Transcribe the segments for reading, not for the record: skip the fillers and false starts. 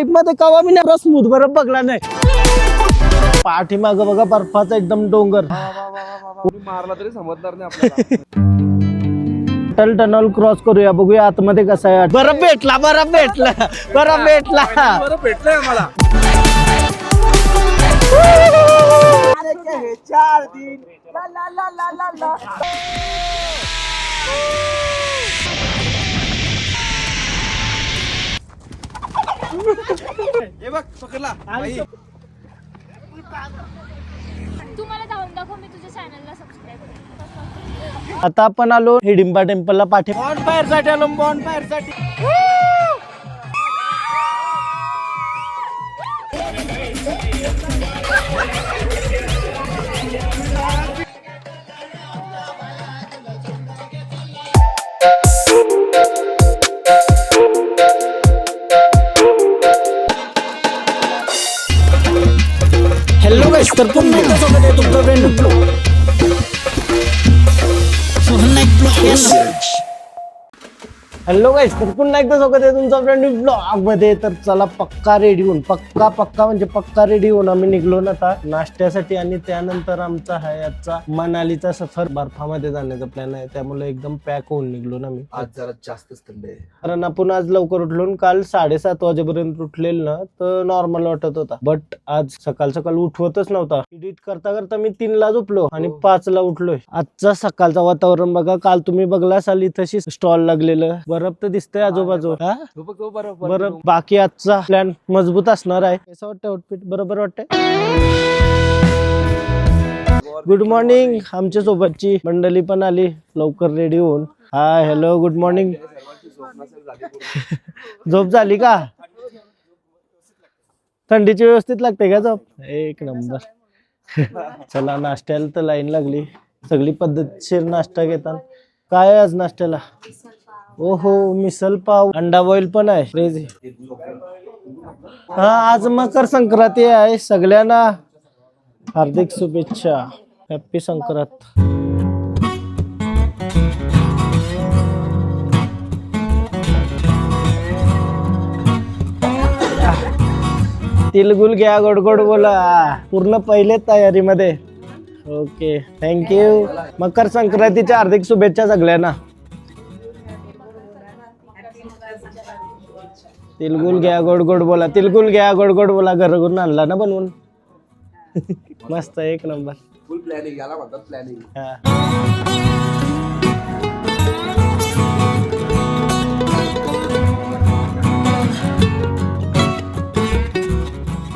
मध्ये कवा मी नाही स्मूथ बर्फ बघला नाही. पाठीमाग बघा बर्फाचा एकदम डोंगर. मारला तरी समजणार नाही आपल्याला. अटल टनल क्रॉस करूया, बघूया आतमध्ये कसं आहे. बर्फ भेटला भेटलाय आम्हाला. हे बघ पकडला. तू मला जाऊन दाखव, मी तुझ्या चॅनलला सबस्क्राईब करते. आता आपण आलो हिडिंबा टेम्पलला. पाठी बॉनफायर साठी आलो. बॉनफायर साठी हॅलो गाइस, तर पुन्हा एकदा स्वागत आहे तुमचं फ्रेंड ब्लॉग. हॅलो गाइस, तर पुन्हा एकदा स्वागत आहे तुमचं फ्रेंड ब्लॉग मध्ये. तर चला पक्का रेडी होऊन, पक्का म्हणजे पक्का रेडी होऊन आम्ही निघलो ना आता नाश्त्यासाठी. आणि त्यानंतर आमचा आहे आजचा मनालीचा सफर. बर्फामध्ये जाण्याचा प्लॅन आहे, त्यामुळे एकदम पॅक होऊन निघलो ना मी. आज जरा जास्तच थंड आहे, कारण आपण आज लवकर उठलो. काल 7:30 वाजेपर्यंत उठलेल ना तर नॉर्मल वाटत होता. बट आज सकाळ उठवतच नव्हता. एडिट करता करता मी 3ला झोपलो आणि 5ला उठलोय. आजचा सकाळचा वातावरण बघा. काल तुम्ही बघला असाल इथं स्टॉल लागलेलं. बर्फ तर दिसतंय आजूबाजू. बरं, बाकी आजचा प्लॅन मजबूत असणार आहे. कसं वाटतं आउटफिट? बरोबर वाटतंय. Good morning. आमच्या सोबतची मंडळी पण आली लवकर रेडी होऊन. हाय, हॅलो, गुड मॉर्निंग. झोप झाली का? थंडीची व्यवस्थित लागते का झोप? एक नंबर. चला, नाश्त्याला तर लाईन लागली. सगळी पद्धतशीर नाश्ता घेतात. काय आज नाश्त्याला? ओहो, मिसल पाव, अंडा बॉईल पण आहे. क्रेझी. हा, आज मकर संक्रांती आहे. सगळ्यांना हार्दिक शुभेच्छा. हॅपी संक्रांत. तिलगुल घ्या, गोड बोला. पूर्ण पहिले तयारीमध्ये. Okay, thank you. मकर संक्रांतीच्या हार्दिक शुभेच्छा सगळ्यांना. तिलगुल घ्या, गोड बोला. तिलगुल घ्या, गोड बोला. घरून आणला ना बनवून. मस्त, एक नंबर. फुल प्लॅनिंग याला म्हणतात प्लॅनिंग.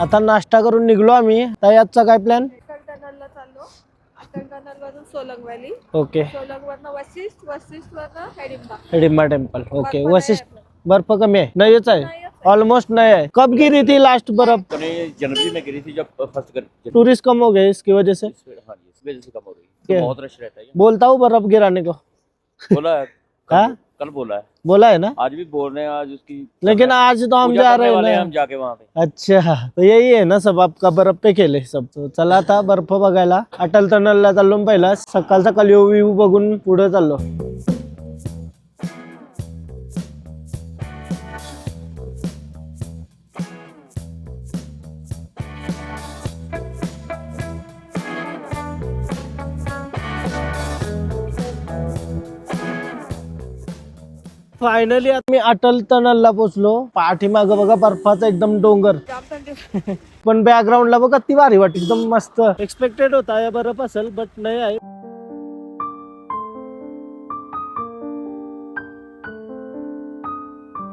आता नाश्ता करून निघलो आम्ही. ताई, आजचा काय प्लॅन? अटल टनलला चाललो. अटल टनल वरून सोलंग व्हॅली, ओके. सोलंग वरनं वशिष्ठ, वशिष्ठ वरनं हिडिंबा. हिडिंबा टेम्पल. ओके. वशिष्ठ बर्फ कमी है? नाहीच है, ऑलमोस्ट नहीं है. कब गिरी थी लास्ट बर्फ? जनवरी में गिरी थी जब फर्स्ट कर। टूरिस्ट कम हो गए इसकी वजह से? हाँ, इस वजह से कम हो रही है, तो बहुत रश रहता है। बोलता हूँ बर्फ गिराने को. बोला है हाँ? कल बोला है, बोला है ना? आज भी बोल रहे हैं, आज उसकी लेकिन आज तो हम पूजा जा करने रहे वाले हैं हैं हम ना. जाके वहाँ पे। अच्छा, तो यही है ना सब, आपका बर्फ पे खेले सब. तो चला आता बर्फ बघायला. अटल टनलला चाललो पहिला. सकाळचा कलियो व्ह्यू बघून पुढे चाललो. फायनली मी अटल टनलला पोहोचलो. पाठीमाग बघा बर्फाचा एकदम डोंगर. जाम थंडी. पण बॅकग्राऊंडला बघा ती भारी वाटते. एकदम मस्त. एक्सपेक्टेड होता या बर्फ असेल, बट नाही आहे.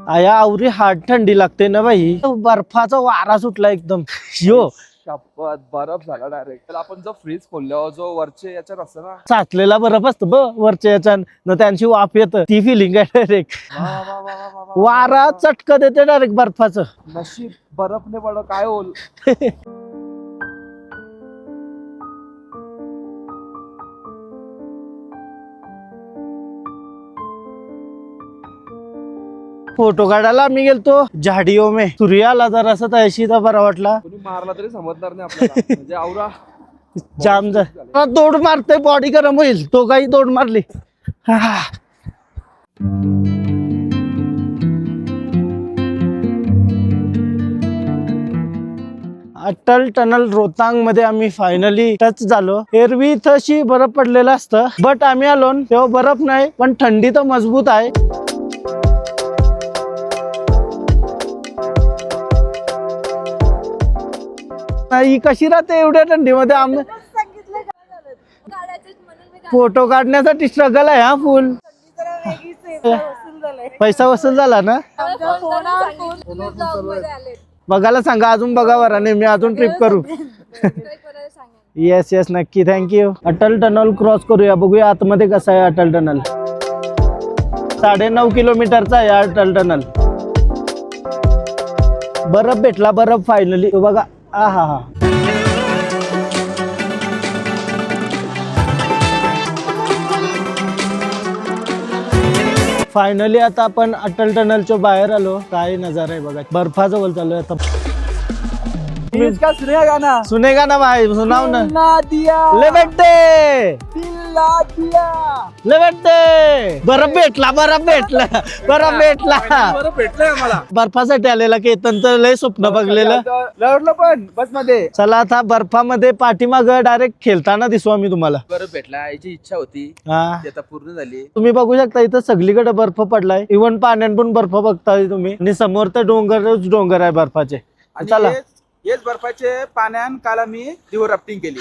आया आवरी हार्ड थंडी लागते ना भाई. बर्फाचा वारा सुटला एकदम. यो शपथ, बर्फ झाला डायरेक्ट. आपण जो फ्रीज खोलल्यावर जो वरचे याच्यात असतं ना, साचलेला बर्फ असतो वरच्या याच्यान न त्यांची वाफ येत. ती फिलिंग आहे डायरेक्ट. वारा चटक देते डायरेक्ट बर्फाचं. नशीब बर्फ ने पडलं काय होल. फोटो काढायला आम्ही गेलतो झाडीओ में. सूर्य आला जरा असं तळशी तर बरा वाटला. कोणी मारला तरी समजणार नाही आपल्याला. म्हणजे आवरा जाम झाला. दौड मारते, बॉडी गरम होईल. तो काही दौड मारली. अटल टनल रोहतांग मध्ये आम्ही फायनली टच झालो. एरवी इथं अशी बर्फ पडलेलं असतं, बट आम्ही आलो तेव्हा बर्फ नाही, पण थंडी तर मजबूत आहे. ही कशी राहते एवढ्या थंडीमध्ये? आम्ही फोटो काढण्यासाठी स्ट्रगल आहे हा फुल. पैसा वसूल झाला ना. बघायला सांगा, अजून बघा बरा नाही, मी अजून ट्रिप करू. येस येस नक्की, थँक्यू. अटल टनल क्रॉस करूया, बघूया आतमध्ये कसं आहे अटल टनल. 9.5 किलोमीटरचा आहे अटल टनल. बर्फ भेटला, बर्फ फायनली बघा. हा हा हा फायनली आता आपण अटल टनलच्या बाहेर आलो. काय नजारा आहे बघा, बर्फाजवळ चालू आहे आता. इसका सुनेगा ना, सुनेगा ना भाई, सुनाव ना. दिया ले बेटे, दिला दिया. ले बेटे. बर्फ भेटला, बर्फ भेटला, बर्फ भेटला. बरं भेटलंय आम्हाला. बर्फासाठी आलेला केतन तर लय स्वप्न बघलेलं. लढलो पण बस मध्ये. चला आता बर्फामध्ये पाठीमाग डायरेक्ट खेळताना दिसू आम्ही तुम्हाला. बरं भेटला, याची इच्छा होती हा ती आता पूर्ण झाली. तुम्ही बघू शकता इथं सगळीकडे बर्फ पडलाय. इव्हन पाण्यात पण बर्फ बघताय तुम्ही. आणि समोर तर डोंगरच डोंगर आहे बर्फाचे. चला. हेच बर्फाचे पाण्यान काल आम्ही रिव्हर राफ्टिंग केली.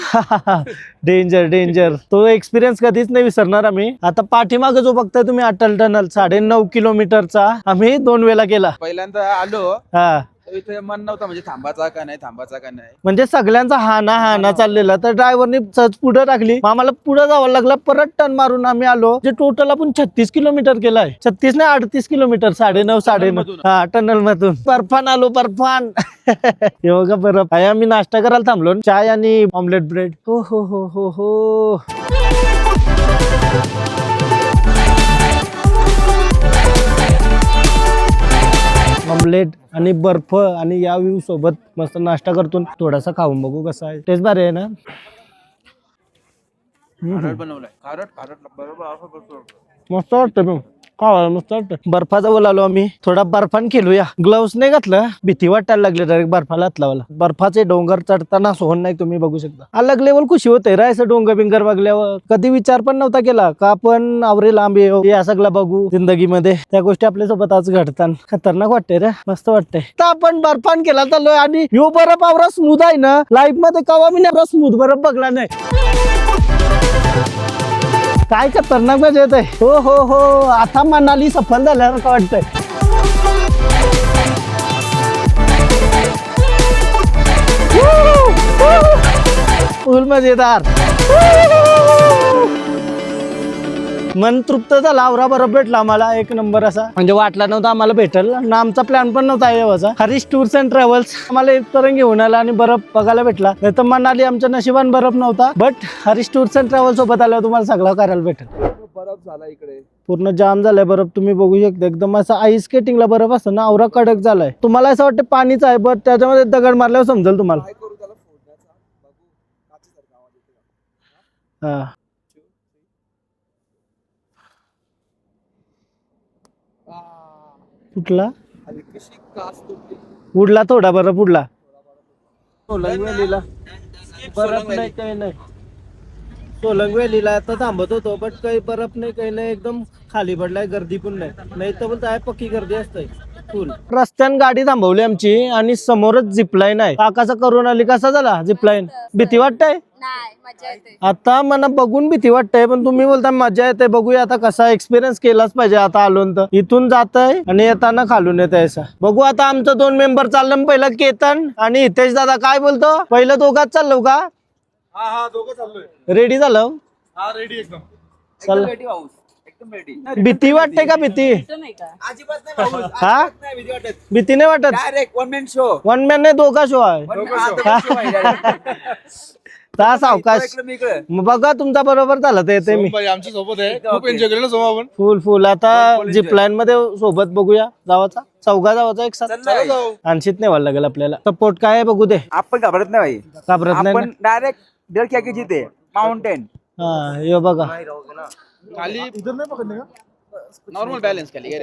Danger danger. तो एक्सपिरियन्स कधीच नाही विसरणार आम्ही. आता पाठीमागे जो बघताय तुम्ही अटल टनल 9.5 किलोमीटरचा आम्ही 2 वेळा केला. पहिल्यांदा आलो हा इथे मन नव्हता, म्हणजे थांबायचा का नाही, थांबायचा का नाही. म्हणजे सगळ्यांचा हाना चाललेला. तर ड्रायव्हरने सहज पुढे टाकली, मग आम्हाला पुढे जावं लागलं. परत टर्न मारून आम्ही आलो. जे टोटल आपण 36 किलोमीटर केलाय. 36 नाही 38 किलोमीटर. 9.5 हा टनल मधून. बर्फान आलो, बर्फान. हे बघा बर्फ आहे. आम्ही नाश्ता करायला थांबलो, चाय आणि ऑमलेट ब्रेड. हो हो हो हो हो. ऑमलेट आणि बर्फ आणि या व्ह्यू सोबत मस्त नाश्ता करतो. थोडासा खाऊन बघू कसा आहे. टेस्ट भारी आहे ना. बनवलाय खारट बरोबर. मस्त वाटतं खावायला, मस्त वाटतं. बर्फाजवळ आलो आम्ही. थोडा बर्फान खेळूया. ग्लव्स नाही घातलं, भीती वाटायला लागली डायरेक्ट बर्फाला हात लावायला. बर्फाचे डोंगर चढताना सोहन नाही, तुम्ही बघू शकता. अलग लेवल खुशी होते रे असं डोंगर बिंगर बघल्यावर. कधी विचार पण नव्हता केला का आपण आवरे लांब येऊ, या सगळं बघू जिंदगीमध्ये. त्या गोष्टी आपल्यासोबत आज घडतात. खतरनाक वाटते रे, मस्त वाटतंय. तर आपण बर्फान केला चाललोय आणि ह्यो बर्फ आवरा स्मूथ आहे ना. लाईफ मध्ये कवा मी एवढा स्मूथ बर्फ बघला नाही. काय खतरनाक मजा येत आहे. हो हो हो. आता मनाली सफल झाल्यासारखं वाटतंय. फुल मजेदार. मन तृप्त झाला. आवरा बर्फ भेटला आम्हाला एक नंबर असा. म्हणजे वाटला नव्हता आम्हाला भेटेल ना. आमचा प्लॅन पण नव्हता यावाचा. हरीश टूर्स अँड ट्रॅव्हल्स आम्हाला इथपर्यंत घेऊन आला आणि बर्फ बघायला भेटला. नाही तर मनाली आमच्या नशिबान बर्फ नव्हता. But Harish tours and travels सोबत आल्यावर तुम्हाला सगळं करायला भेटेल. बर्फ झाला इकडे, पूर्ण जाम झालाय बर्फ. तुम्ही बघू शकता एकदम असं आईस स्केटिंगला बर्फ असतं ना, आवरा कडक झालाय. तुम्हाला असं वाटतं पाणीच आहे, बट त्याच्यामध्ये दगड मारल्यावर समजेल तुम्हाला. काय करू त्याला फोडण्याचा, बघू काचेसारखा आवाज येतो. हा कुठला हलकीशी कास तुटली. उडला थोडा बर्फ उडला. सोलंग व्हॅलीला बर्फ नाही काही नाही. सोलंग व्हॅलीला आता थांबत होतो, बट काही बर्फ नाही काही नाही. एकदम खाली पडलाय, गर्दी पण नाही तर बोलताय पक्की गर्दी असते फुल. रस्त्यान गाडी थांबवली आमची आणि समोरच झिपलाईन आहे. काकाचा करून आली. कसा झाला झिपलाईन? भीती वाटतंय नाही, मजा येते. आता मला बघून भीती वाटतंय, पण तुम्ही बोलता मजा येते. बघूया आता कसा एक्सपिरियन्स केलाच पाहिजे. आता आलो तर इथून जात आहे आणि येताना खालून येत आहे असं. बघू आता आमचं 2 मेंबर चाललं. पहिलं केतन आणि हितेश दादा. काय बोलतो? पहिलं दोघात चाललो का? हा दोघं चाललोय. रेडी झालं? हा रेडी एकदम. चल. रेडी भाऊ, एकदम रेडी. भीती वाटते का? भीती अजिबात नाही भाऊ, हा? अजिबात नाही भीती वाटत. भीती नाही वाटत. Direct one man show. 1 man नाही, दोघा शो आहे. तास अवकाश. मग बघा तुमचा बरोबर झाला तर येते मी. आमच्या सोबत आहे, खूप एन्जॉय केलं सोबत आपण. फुल फुल. आता झिप लाईन मध्ये सोबत बघूया. जावाचा चौघा जावाचा एक साथ. आणशीत नाही व्हायला लागेल आपल्याला. सपोर्ट काय आहे बघू दे. आपण घाबरत नाही भाई. घाबरत नाही ना? आपण डायरेक्ट डर क्या की जीते माउंटेन. हा हे बघा खाली इधर नाही पकडले का? नॉर्मल बैलेंस के लिए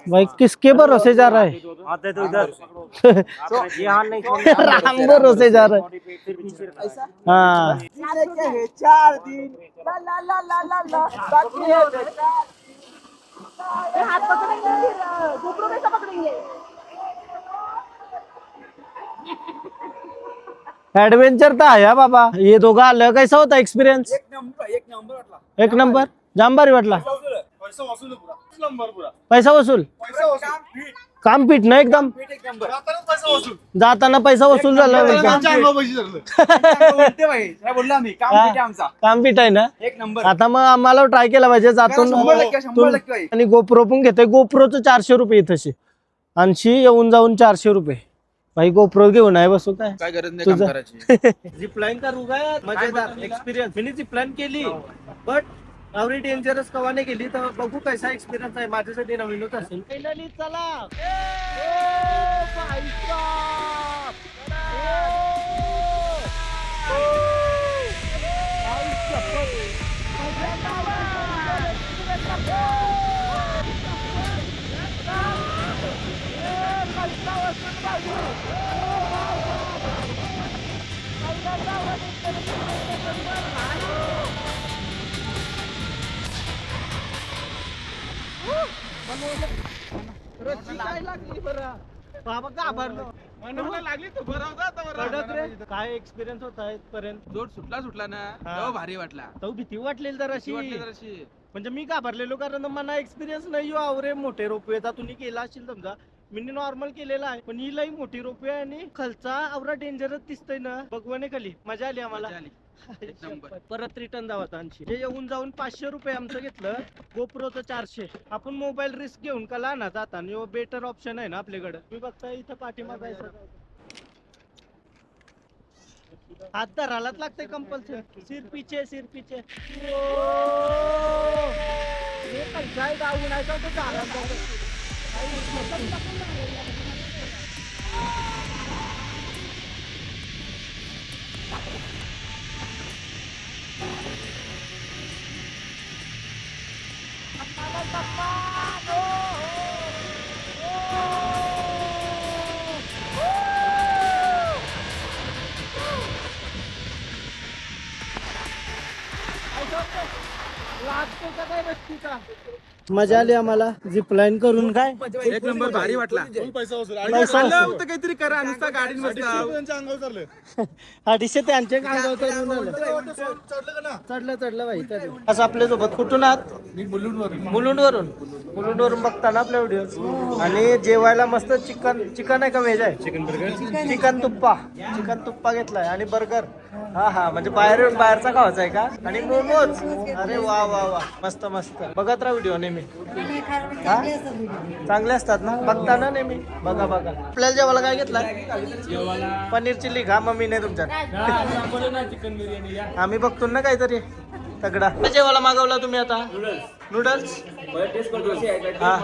भाई किसके भरोसे जा रहा है? आते तो इधर ये हाल नहीं छोड़ना। राम भरोसे जा रहा है। हाँ 4 दिन ला ला ला ला ला ला बाकी है हाथ पकड़ेंगे गोप्रो कैसा पकड़ेंगे ऍडव्हेंचर तर आहे हा बाबा. हे दोघं आलं कैसा होता एक्सपिरियन्स? एक नंबर वाटला एक नंबर जाम भारी वाटला. पैसा वसूल पूरा नंबर पूरा पैसा वसूल काम पीठ ना एकदम. एक नंबर पैसा वसूल जाताना पैसा वसूल झाला एकदम. बोलते भाई काय बोलला आम्ही काम हा. किती आमचा काम पीठ आहे ना. एक नंबर आता मग आम्हाला ट्राय केला पाहिजे जातून 100% भाई. आणि गोप्रो पण घेते. गोप्रोचं 400 रुपये तसे 80 येऊन जाऊन 400 रुपये. भाई गोप्रो घेऊन आहे बसू काय काय गरज नाही तुझं? काम करायची झिपलाईन करू काय मजेदार एक्सपिरियन्स. मी झिपलाईन केली बट एवढी डेंजरस कवा नाही केली तर बघू कसा एक्सपिरियन्स आहे. माझ्यासाठी नवीनच असेल. फायनली चला बाबा घाबरलो. लागली तू बरा कडक रे. काय एक्सपिरियन्स होता इथपर्यंत? जोड सुटला ना हा. तेव्हा भारी वाटला तो भीती वाटलेली जराशी. जराशी म्हणजे मी घाबरलेलो कारण मला एक्सपिरियन्स नाही आवरे मोठे रोपवे तुम्ही केला असेल समजा. मी नॉर्मल केलेला आहे पण ही लई मोठी रोपवे आहे आणि खालचा आवरा डेंजरस दिसतोय ना. भगवाने खाली मजा आली आम्हाला. मजा आली. एक नंबर. परत रिटर्न जावं आणखी. जे येऊन जाऊन 500 रुपये आमचं घेतलं. गोप्रोचं 400. आपण मोबाईल रिस्क घेऊन कला ना जाताना बेटर ऑप्शन आहे ना आपल्याकडे. मी बघता इथं पाठीमाग आहे सगळं. हात धरायलाच लागतंय कंपल्सरी. सिर पीछे सिर पीछे. काय गावून आहे तो झाला. मजा आली आम्हाला झिपलाईन करून. काय एक नंबर भारी वाटला पैसा होतं काहीतरी करा नुसता गाडी बसला 250 त्यांचे चढलं भाई. असं आपल्यासोबत कुठून आहात? मुलुंडवरून बघता ना आपल्या व्हिडिओ. आणि जेवायला मस्त चिकन आहे का व्हेज आहे? चिकन तुप्पा घेतलाय आणि बर्गर. हा म्हणजे बाहेरचा खावायचा आहे का? आणि मोमोज. अरे वा वा वा मस्त बघत राहा व्हिडिओ नेहमी. चांगले असतात ना बघता ना नेहमी. बघा आपल्याला जेवायला काय घेतलाय? पनीर चिल्ली खा मम्मीने तुमच्या. आम्ही बघतो ना काहीतरी तगडा. जेवायला मागवला तुम्ही आता? नूडल्स हा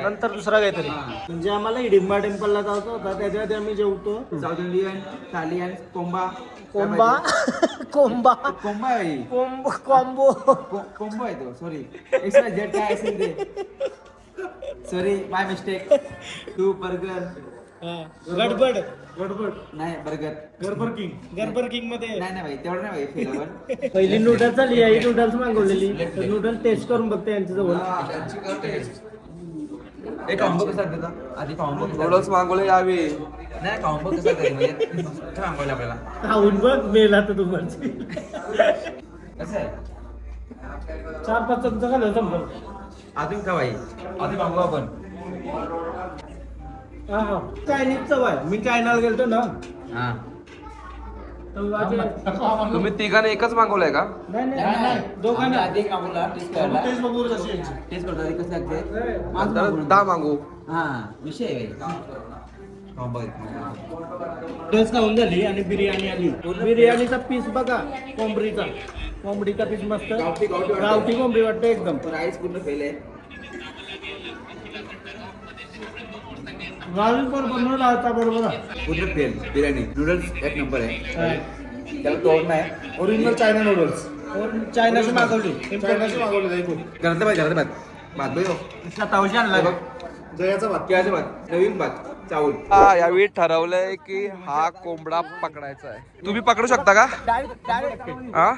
नंतर दुसरा काहीतरी. म्हणजे आम्हाला हिडिंबा टेम्पलला जायचं होता त्याच्या आधी आम्ही जेवतो. साऊथ इंडियन थालियन कोंबा कोंबा आहे कॉम्बो कोंबो आहे तो. सॉरी एक्स्ट्रा जेट काय असेल ते. Sorry my mistake. Two burger गडबड नाही गरबर किंग मध्ये नाही भाई तेवढं नाही भाई फेल. पहिली नूडल्स आली आई नूडल्स मागवलेली. नूडल्स टेस्ट करून बघते यांच्या जवळ. एक कॉम्बो कसा देता आधी कॉम्बो नूडल्स मागवले यावे. नाही कॉम्बो कसा घरी म्हणजे मागवलं आपल्याला खाऊन बघ मेला तर तुम्हाला. कसं आहे 4-5 चमचा खाल्लं संपलं. अजून का भाई आधी मागवू आपण. चायनीज चव आहे. मी चायनाला गेलतो ना. हा तुम्ही तिघांनी एकच मागवलंय का? नाही दोघांना आधी मागवला टेस्ट करतो आधी कसं लागते नंतर 10 मागवू. हा विषय आहे कॉम्बो. ड्रेस खाऊन झाली आणि बिर्याणी आली. बिर्याणीचा पीस बघा कोंबडीचा पीस मस्त गावठी कोंबडी वाटतं एकदम. राईस पूर्ण फेल आहे. बरोबर पूर्ण फेल बिर्याणी. नूडल्स एक नंबर आहे त्याला तोड नाही. Original China noodles. चायनाची मागवली घरातलं भात तावशी आणलाय बघ जयाचा भात केळाचा भात नवीन भात चावल. यावेळी ठरवलंय की हा कोंबडा पकडायचा आहे. तुम्ही पकडू शकता का? हा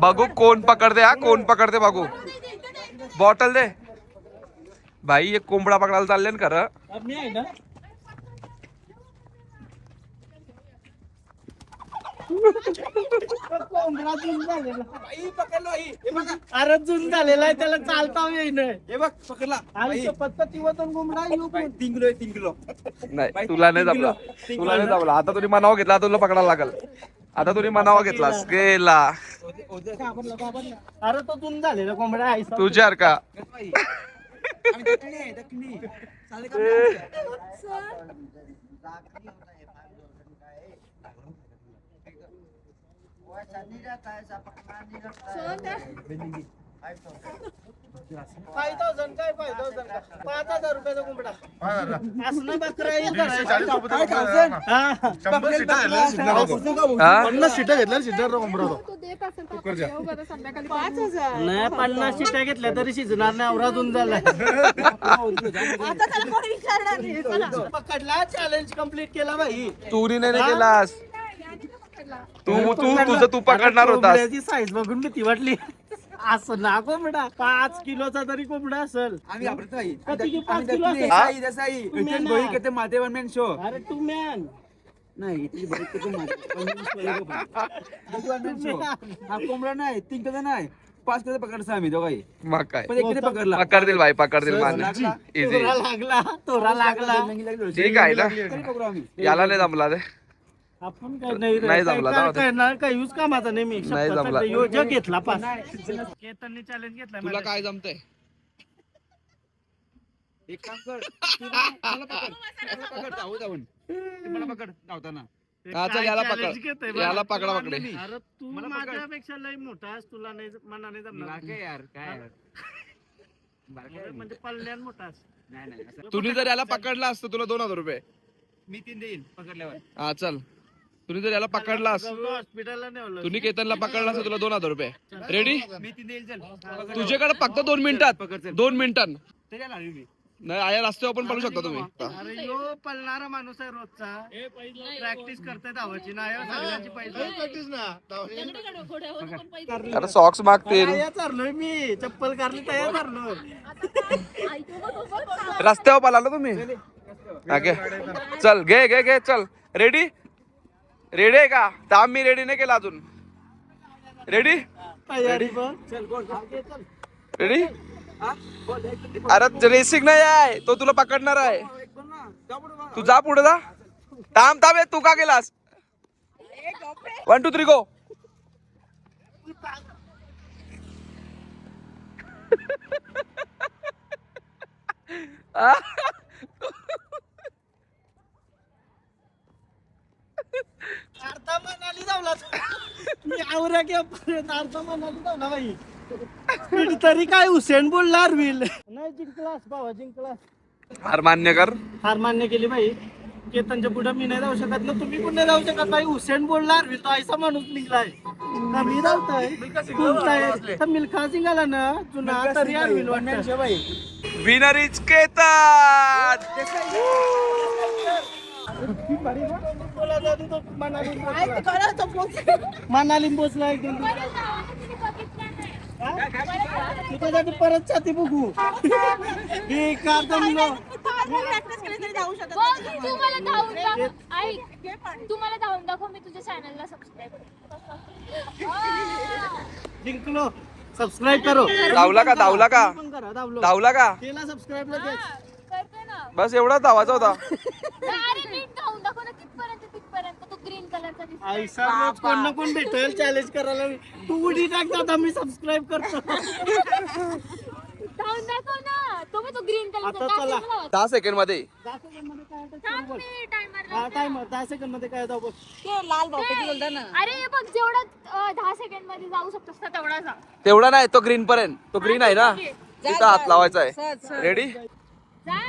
बघू कोण पकडते. हा कोण पकडते बघू. बॉटल दे भाई. एक कोंबडा पकडायला चालले ना खरं. मी आहे ना कोंबडा जून झालेला. अरे जून झालेला आहे त्याला चालता येईन. हे बघ पकडला आणि पत्तीवरून कोंबडा येऊ पण. 3 किलो नाही तुला नाही जमला. तुला नाही जमला. आता तुम्ही मनावा घेतला. तुला पकडायला लागल. आता तुम्ही मनावा घेतलास गेला अरे तो जून झालेला कोंबडा आहे. तुझ्यावर का. काय 5,000 रुपयाचा कोंबडा असं बकरा येईल हा? 50 नाही 50 शिट्ट्या घेतल्या तरी शिजणार नाही. एवढा जून झालाय. पकडला चॅलेंज कम्प्लीट केला भाई. तू नाही केलास. तू पकडणार होतास. साईज बघून भीती वाटली. असं ना कोंबडा 5 किलोचा तरी कोंबडा असेल. आम्ही वापरत नाही. किती 5 किलो असेल? साई दसाई इथे गोई केते मातेवर मेन शो अरे तू मॅन नाही इथे बरी केते हा कोंबडा नाही 3 किलो नाही 5 किलो पकडसा आम्ही दोघाही. मग काय पण एक किती पकडला पकडतील भाई. पकडतील मान इझी. तोरा लागला. ठीक आहे ना. तरी पकडू आम्ही. याला नाही जमला रे. आपण काय नाही रे. नाही जमला ना. काय यूज कामाचा नाही. मी नाही जमला. योजक घेतला पास. केतनने चॅलेंज घेतला. तुला काय जमतंय. एक काम कर मला पकड धावू धावून मला पकड धावताना. हा चल याला पकड. याला पकडा पकडे. अरे तू माझ्यापेक्षा लय मोठा आहेस. तुला नाही मनाने जमणार. काय यार काय यार म्हणजे पल्ल्यान मोठा आहेस. नाही तुम्ही जर याला पकडला असतं तुला 2,000 रुपये. मी 3 देईन पकडल्यावर. हा चल. तुम्ही जर याला पकडलास. हॉस्पिटलला नेवलं. तुम्ही केतनला पकडला असतं तुला 2,000 रुपये. रेडी. मी 3 देईल चल. तुझ्याकडे फक्त 2 मिनिटात. 2 मिनिटात. त्याला लावली मी. नाही या रस्त्यावर पण पडू शकता तुम्ही. अरे यो पळणारा माणूस आहे रोजचा. प्रॅक्टिस करताय धावाची. नाही सगळ्यांची पाहिजे. अरे सॉक्स मागतील. तयार चाललोय मी. चप्पल कारली तयार चाललोय. रस्त्यावर पळाला तुम्ही. हा, घे. चल घे घे घे चल. रेडी. रेडी आहे का. थांब मी रेडी नाही केला अजून. रेडी. तयारी बघ. चल रेडी. अरे रेसिंग नाही आहे तो. तुला पकडणार आहे. तू जा पुढे जा. थांब थांब. तू का गेलास. 1 2 3 गो. अर्धा मनाली धावला. मी आवऱ्या की अर्धा मनाली धावला बाई. स्पीड तरी काय हुसेन बोलणार होईल. नाही जिंकलास भावा जिंकलास. हार मान्य कर. हार मान्य केली बाई. केतनच्या पुढे मी नाही जाऊ शकत ना. तुम्ही पण नाही जाऊ शकत बाई. हुसेन बोलणार होईल. तो ऐसा माणूस निघलाय. कमी धावतोय. तर मिल्खा सिंग आला ना जुना तरी होईल वाटतं बाई. Winner is Ketan. मनाली पोचला एकदम. तुझ्यासाठी परत छाती बघू. हे कार जमलो. तुम्हाला धावून दाखव. ऐक तुम्हाला धावून दाखव. मी तुझ्या चॅनलला सबस्क्राईब जिंकलो. सबस्क्राईब करो. धावला का. धावला का. धावला का. केला सबस्क्राईब लगेच. करते ना. बस एवढा धावाचा होता. अरे नीट धावून दाखव ना. तिथपर्यंत तो ग्रीन कलरचा दिसतो. ऐसा रोज कोण ना कोण भेटेल चॅलेंज करायला. तू उडी टाक दादा. मी सबस्क्राईब करतो. धावून दाखव ना. तुम्ही तो ग्रीन आता चला. कलरचा 10 सेकंड मध्ये. 10 सेकंड मध्ये काय होतं? थांब मी टायमर हा टाइमर 10 सेकंड मध्ये काय जाऊ बघ. अरे बघ जेवढा 10 सेकंड मध्ये जाऊ शकतोस ना तेवढा जा. तेवढा नाही. तो ग्रीन पर्यंत. तो ग्रीन आहे ना तिथं हात लावायचा आहे. रेडी. जा.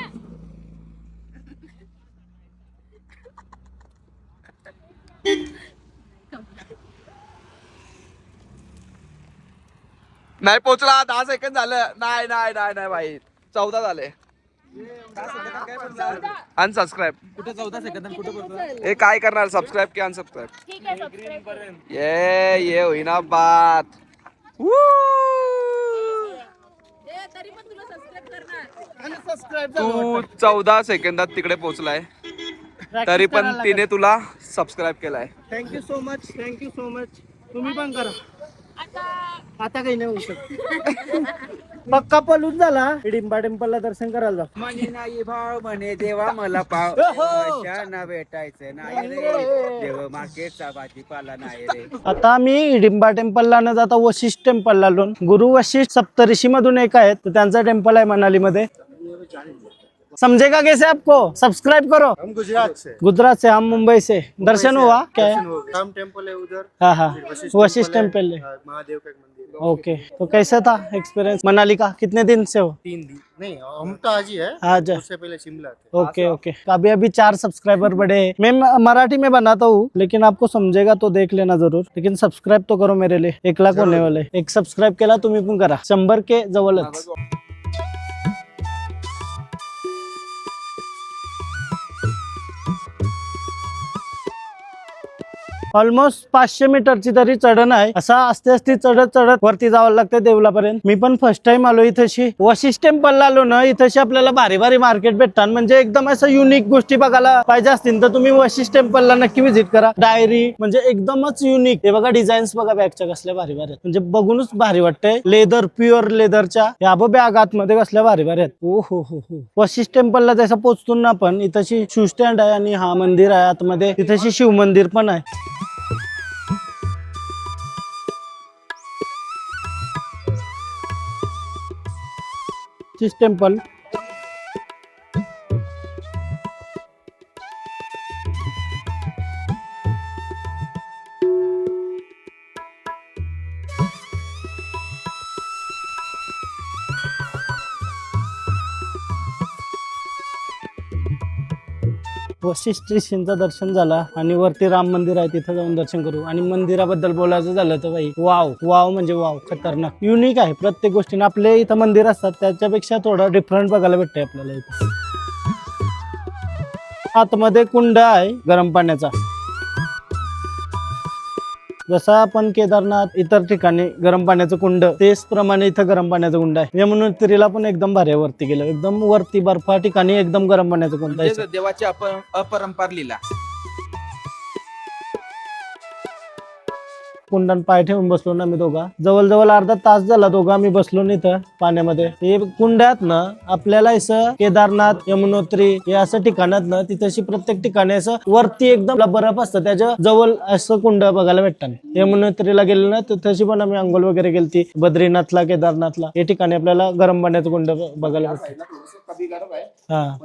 नाही पोचला, 10 सेकंड झालं. नाही नाही नाही नाही भाई, 14 झाले. अनसबस्क्राईब कुठे 14 सेकंद कुठे बोलतो? हे काय करणार, सबस्क्राईब की अनसबस्क्राईब? ठीक आहे सबस्क्राईब करेन. ये होईना बात. तरी पण तुला सबस्क्राईब करणार. आणि सबस्क्राईब तू 14 सेकंदात तिकडे पोहोचलाय, तरी पण तिने तुला सबस्क्राईब केलाय. Thank you so much, thank you so much. तुम्ही पण करा. आता आता काही नाही होऊ शकत. पक्का पलून झाला. हिडिंबा टेम्पलला दर्शन करायला जा. म्हणे नाही भाव म्हणे देवा मला पाव ना भेटायचं नाही रे देव मार्केटचा भाजीपाला नाही रे. आता आम्ही हिडिंबा टेम्पलला न जाता वशिष्ठ टेम्पलला आलो. गुरु वशिष्ठ सप्तऋषी मधून एक आहेत, तर त्यांचं टेम्पल आहे मनाली मध्ये. समझेगा कैसे आपको? सब्सक्राइब करो. हम गुजरात से, गुजरात से, हम मुंबई से. दर्शन हुआ क्या है? राम टेम्पल है उधर, हाँ हाँ, वशिष्ठ टेम्पल है. महादेव का एक मंदिर है। ओके, तो कैसा था एक्सपीरियंस मनाली का? कितने दिन से हो? 3 दिन नहीं, हम तो आज ही है, आज. उससे पहले शिमला थे। Okay okay. अभी अभी 4 सब्सक्राइबर बढ़े हैं. मैं मराठी में बनाता हूँ, लेकिन आपको समझेगा तो देख लेना जरूर. लेकिन सब्सक्राइब तो करो मेरे लिए. 1 लाख होने वाले. एक सब्सक्राइब केला तुम्ही पण करा. 100 के जवळच. ऑलमोस्ट 500 मीटरची तरी चढण आहे. असा असते असते चढत चढत वरती जावं लागतं देवलापर्यंत. मी पण फर्स्ट टाइम आलो इथेशी. वशिष्ठ टेम्पलला आलो ना, इथेशी आपल्याला भारी भारी मार्केट भेटतात. म्हणजे एकदम असं युनिक गोष्टी बघायला पाहिजे असतील तर तुम्ही वशिष्ठ टेम्पलला नक्की व्हिजिट करा. डायरी म्हणजे एकदमच युनिक. हे बघा डिझाईन्स बघा बॅगच्या कसल्या भारी भारी आहेत. म्हणजे बघूनच भारी वाटतंय. लेदर, प्युअर लेदरच्या या बॅग आतमध्ये कसल्या भारी भारी आहेत. ओ हो हो हो. वशिष्ठ टेम्पलला जसं पोहोचतो ना आपण, इथेशी शिव स्टँड आहे आणि हा मंदिर आहे आतमध्ये. इथेशी शिव मंदिर पण आहे. टेम्पल वशिष्ठ ऋषींचं दर्शन झाला आणि वरती राम मंदिर आहे, तिथं जाऊन दर्शन करू. आणि मंदिराबद्दल बोलायचं झालं तर भाई वाव वाव म्हणजे वाव, खतरनाक युनिक आहे. प्रत्येक गोष्टीने आपले इथं मंदिर असतात त्याच्यापेक्षा थोडं डिफरंट बघायला भेटतंय आपल्याला इथं. आतमध्ये कुंड आहे गरम पाण्याचा. जसा आपण केदारनाथ इतर ठिकाणी गरम पाण्याचं कुंड, तेच प्रमाणे इथं गरम पाण्याचं कुंड आहे. यमुनोत्रीला पण एकदम भारी वरती गेलं, एकदम वरती बर्फा ठिकाणी एकदम गरम पाण्याचं कुंड आहे. देवाची अपरंपार लीला. कुंडात पाय ठेवून बसलो ना मी दोघा. जवळ अर्धा तास झाला दोघा आम्ही बसलो ना इथं पाण्यामध्ये. हे कुंडात ना आपल्याला असं केदारनाथ, यमुनोत्री या असं ठिकाणात ना तिथेशी प्रत्येक ठिकाणी असं वरती एकदम बर्फ असतं, त्याच्या जवळ असं कुंड बघायला भेटतात. यमुनोत्रीला गेलो ना तिथेशी पण आम्ही अंघोळ वगैरे गेलती. बद्रीनाथला, केदारनाथला हे ठिकाणी आपल्याला गरम पाण्याचं कुंड बघायला भेटतं. हा,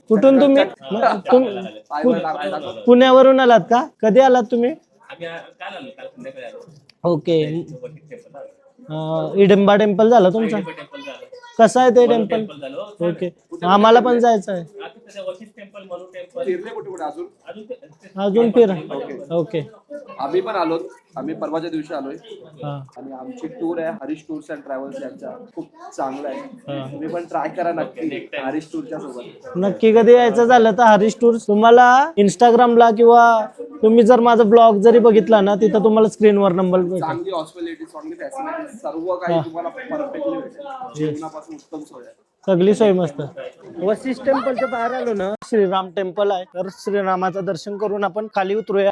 कुठून तुम्ही? पुण्यावरून आलात का? कधी आलात तुम्ही? ओके. हिडिंबा टेम्पल झालं तुमचं? कसं आहे ते टेम्पल? ओके, आम्हाला पण जायचं आहे अजून फिर. ओके, आम्ही पण आलो. आम्ही परवाच्या दिवशी आलोय हा आणि आमची टूर आहे हरीश टूर्स अँड ट्रॅव्हल्स यांचा. खूप चांगला आहे, हा. तुम्ही पण ट्राय करा नक्की हरीश टूरच्या सोबत. नक्की कधी यायचं झालं तर हरीश टूर्स. तुम्हाला इंस्टाग्रामला किंवा तुम्ही जर माझा ब्लॉग जरी बघितला ना, तिथं तुम्हाला स्क्रीनवर नंबर भेटेल. चांगली हॉस्पिटॅलिटी, चांगली फॅसिलिटी, सर्व काही तुम्हाला परफेक्टली भेटेल. जेवणापासून उत्तम सोय आहे, सगळी सोय मस्त. वशिष्ठ टेम्पलच्या बाहेर आलो ना, श्रीराम टेम्पल आहे. तर श्रीरामाचं दर्शन करून आपण खाली उतरूया.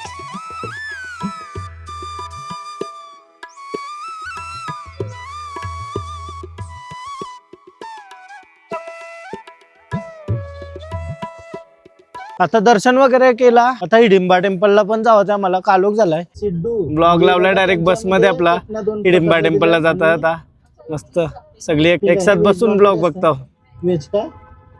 आता दर्शन वगैरे केला. आता हिडिंबा टेम्पलला पण जावं, आम्हाला कालोख झालाय. ब्लॉग लावलाय डायरेक्ट बस मध्ये आपला. हिडिंबा टेम्पलला जाता जाता मस्त सगळी एक साथ बसून ब्लॉग बघतो.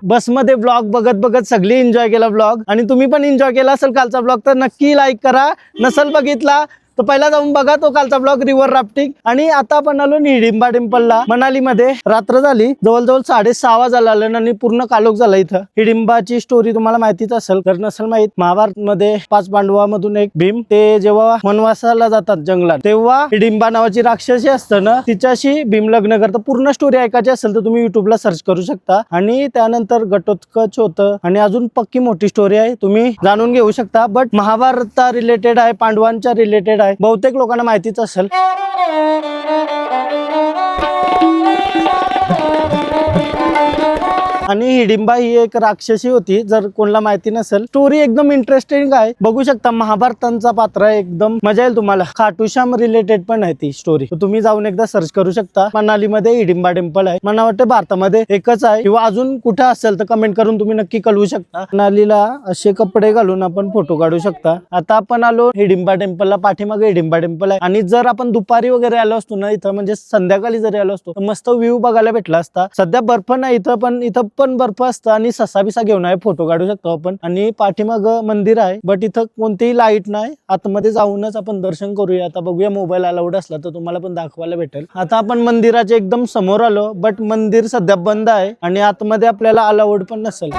बस मध्ये ब्लॉग बघत बघत सगळी एन्जॉय केला ब्लॉग. आणि तुम्ही पण एन्जॉय केला असेल कालचा ब्लॉग तर नक्की लाईक करा. नसेल बघितला तर पहिला जाऊन बघा तो कालचा ब्लॉग रिव्हर राफ्टिंग. आणि आता आपण आलो हिडिंबा टेम्पलला मनाली मध्ये. रात्र झाली, जवळजवळ 6:30 वाजायला आले आणि पूर्ण कालोख झाला इथं. हिडिंबाची स्टोरी तुम्हाला माहितीच असेल, जर नसेल माहित, महाभारत मध्ये 5 पांडवांमधून एक भीम, ते जेव्हा वनवासाला जातात जंगलात, तेव्हा हिडिंबा नावाची राक्षसी असतं ना, तिच्याशी भीम लग्न करतं. पूर्ण स्टोरी ऐकायची असेल तर तुम्ही युट्यूबला सर्च करू शकता. आणि त्यानंतर घटोत्कच होतं आणि अजून पक्की मोठी स्टोरी आहे, तुम्ही जाणून घेऊ शकता. बट महाभारता रिलेटेड आहे, पांडवांच्या रिलेटेड आहे, बहुतेक लोकांना माहितीच असेल. आणि हिडिंबा ही एक राक्षसी होती, जर कोणाला माहिती नसेल. स्टोरी एकदम इंटरेस्टिंग आहे, बघू शकता. महाभारतांचा पात्र आहे, एकदम मजा येईल तुम्हाला. खाटूश्याम रिलेटेड पण आहे ती स्टोरी, तुम्ही जाऊन एकदा सर्च करू शकता. मनाली मध्ये हिडिंबा टेम्पल आहे. मला वाटतं भारतामध्ये एकच आहे, किंवा अजून कुठे असेल तर कमेंट करून तुम्ही नक्की कळवू शकता. मनालीला असे कपडे घालून आपण फोटो काढू शकता. आता आपण आलो हिडिंबा टेम्पलला, पाठीमागे हिडिंबा टेम्पल आहे. आणि जर आपण दुपारी वगैरे आलो असतो ना इथं, म्हणजे संध्याकाळी जरी आलो असतो, तर मस्त व्ह्यू बघायला भेटला असता. सध्या बर्फ नाही इथं, पण इथं पण बर्फ असतं. आणि ससा बिसा घेऊन आहे, फोटो काढू शकतो आपण. आणि पाठीमाग मंदिर आहे, बट इथं कोणतीही लाईट नाही. आतमध्ये जाऊनच आपण दर्शन करूया. आता बघूया, मोबाईल अलाउड असला तर तुम्हाला पण दाखवायला भेटेल. आता आपण मंदिराच्या एकदम समोर आलो, बट मंदिर सध्या बंद आहे आणि आतमध्ये आपल्याला अलाउड पण नसेल.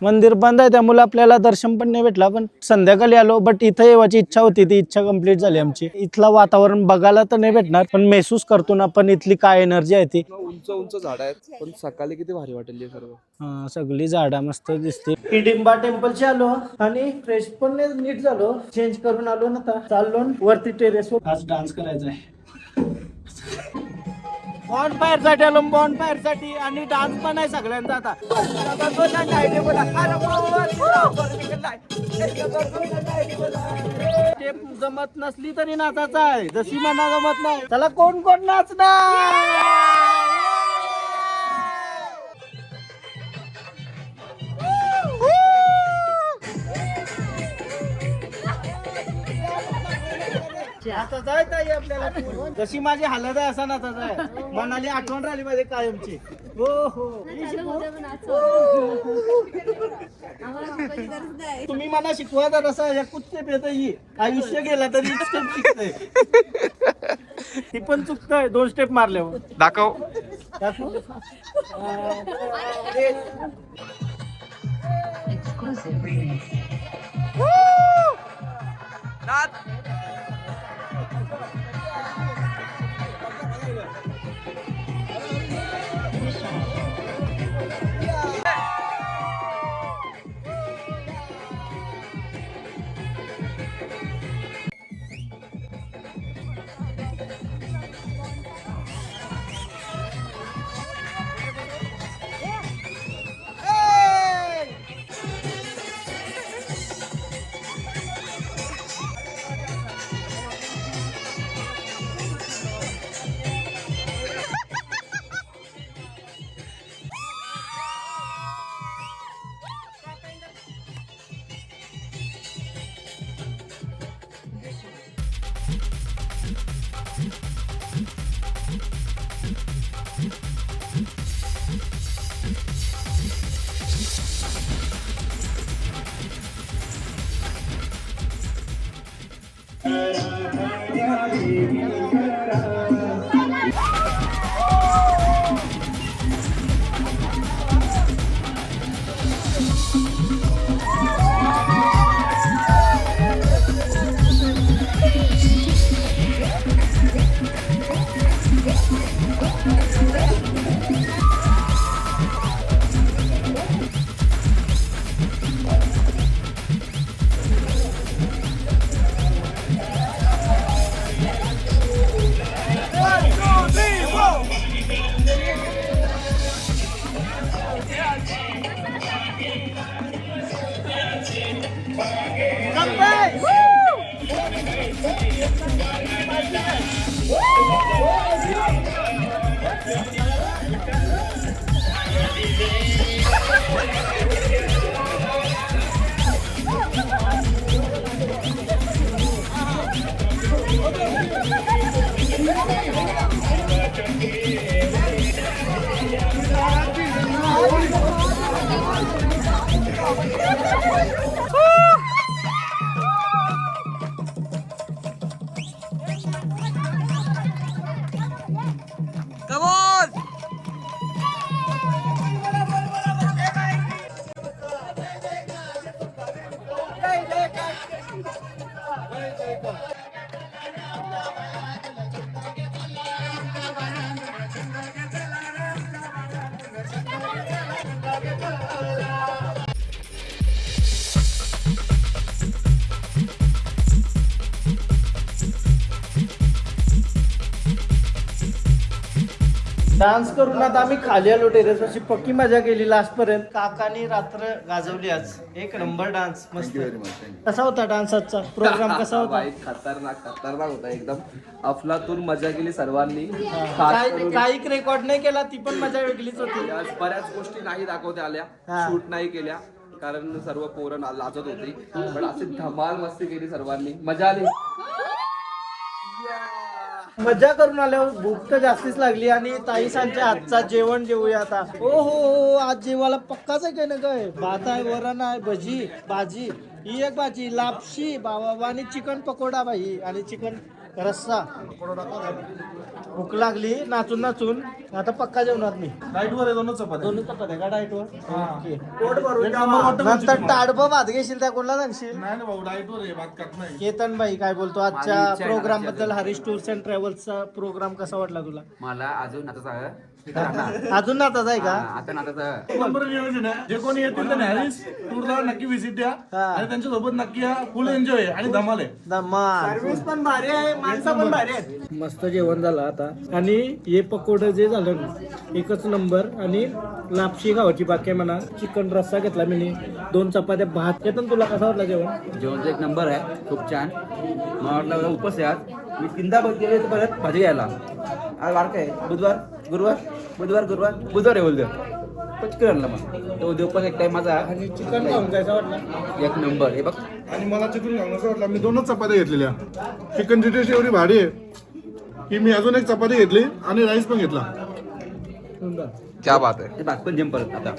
मंदिर बंद आहे, त्यामुळे आपल्याला दर्शन पण नाही भेटला. पण संध्याकाळी आलो, बट इथं येवायची इच्छा होती, ती इच्छा कंप्लीट झाली आमची. इथला वातावरण बघायला तर नाही भेटणार, पण महसूस करतो ना आपण इथली काय एनर्जी आहे ती. उंच उंच झाड आहेत, पण सकाळी किती भारी वाटेल सर्व. हा, सगळी झाडा मस्त दिसते. हिडिंबा टेम्पलची आलो आणि फ्रेश पण नीट झालो, चेंज करून आलो ना. आता चाललो वरती टेरेसवर. आज डान्स करायचा आहे, बॉन्ड फायर साठी आलो, बॉन्ड फायर साठी. आणि डान्स पण आहे सगळ्यांचा. आता स्टेप जमत नसली तरी नाचायचं आहे, जशी मना जमत नाही. त्याला कोण कोण नाचणार. नाचायचं आहे ताई आपल्याला, जशी माझी हालत आहे असा नाचायचं आहे. मनाली आठवण राहिली माझी कायमची. हो हो, तुम्ही मला शिकवा तर असं कुठचे पेत ही आयुष्य गेला तरी स्टेप शिकतंय. ती पण चुकतंय 2 स्टेप मारल्यावर. दाखव. डान्स करून आता आम्ही खाली आलो टेरेस अशी पक्की मजा केली लास्ट पर्यंत. काकानी रात्र गाजवली आज. एक नंबर डान्स मस्त. कसा होता डान्स आजचा प्रोग्राम कसा होता? बाई खतरनाक होता एकदम. अफलातून मजा केली सर्वांनी. खास करून काही रेकॉर्ड नाही केला ती पण मजा वेगळीच होती. आज बऱ्याच गोष्टी नाही दाखवता आल्या, शूट नाही केल्या कारण सर्व पोरं लाजत होती. पण अशी धमाल मस्ती केली सर्वांनी, मजा आली. मजा करून आल्यावर भूक तर जास्तीच लागली आणि ताई सांच्या हातचा जेवण जेवूया आता. हो आज जेवायला पक्काच आहे काय ना काय. भात आहे, वरण आहे, भजी भाजी ही एक भाजी, लापशी बाबा आणि चिकन पकोडा बाई आणि चिकन रस्सा. भूक लागली नाचून नाचून. आता पक्का जेवणार मी. डाएटवर आहे दोन चपात्या का डाएटवर? नंतर ताडबं भात घेशील त्या कोणाला सांगशील? नाही भाऊ डाएटवर आहे, भात खात नाही. केतन भाई काय बोलतो आजच्या प्रोग्राम बद्दल? हरीश टूर्स अँड ट्रॅव्हल्सचा प्रोग्राम कसा वाटला तुला? मला अजून आता अजून नाताच आहे का? आता नाताचा नंबर नियोजन आहे. जे कोणी येतील त्यांनी हॅरिस टूरला नक्की व्हिजिट द्या आणि त्यांच्या सोबत नक्की या. फुल एन्जॉय आहे आणि धमाल आहे. सर्व्हिस पण भारी आहे, माणसं पण भारी आहेत. मस्त जेवण झालं आता आणि हे पकोडं जे झालं ना एकच नंबर. आणि लापशी गावाची बाकी म्हणा. चिकन रस्सा घेतला मी, 2 चपात्या भात. केतन तुला कसा वाटला जेवण? जेवणचा एक नंबर आहे, खूप छान. मला वाटलं उपवास आहे आज. मी तीनदा गेले तर परत भाजी घ्यायला. आज वार काय बुधवार आहे बोलतो. पचकन आणला मग तो उपवास एक टाइम माझा. आणि चिकन खाऊन कसा वाटला? एक नंबर. हे बघ आणि मला चिकन खाणं असं वाटलं. मी 2च चपात्या घेतलेल्या. चिकनची टेस्ट एवढी भारी आहे की मी अजून एक चपाती घेतली आणि राईस पण घेतला. क्या बात आहे. ते भात पण जेम परत आता.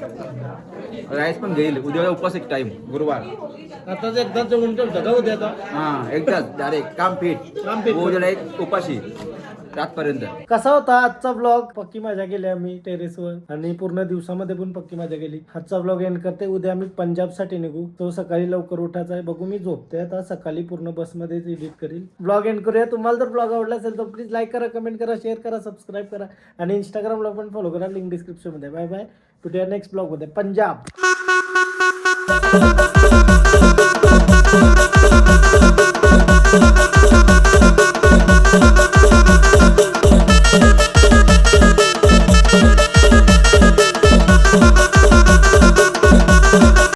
राईस पण घेईल. उद्या उपवास एक टाइम गुरुवार. आताच एकदा जेवण ठेवता का उद्या आता? हा एकदाच डायरेक्ट काम पीठ. उद्याला एक उपाशी रातपर्यंत. कसा होता आजचा ब्लॉग? पक्की मजा केली आम्ही टेरेसवर आणि पूर्ण दिवसामध्ये पण पक्की मजा केली. आजचा ब्लॉग एंड करते. उद्या आम्ही पंजाब साठी निघू. तो सकाळी लवकर उठायचा आहे. बघू मी झोपते आता. सकाळी पूर्ण बसमध्येच एडिट करील. ब्लॉग एंड करूया. तुम्हाला जर ब्लॉग आवडला असेल तर प्लीज लाईक करा, कमेंट करा, शेअर करा, सबस्क्राईब करा आणि इंस्टाग्रामला पण फॉलो करा. लिंक डिस्क्रिप्शन मध्ये. Bye bye. भेटूया नेक्स्ट ब्लॉग मध्ये. पंजाब.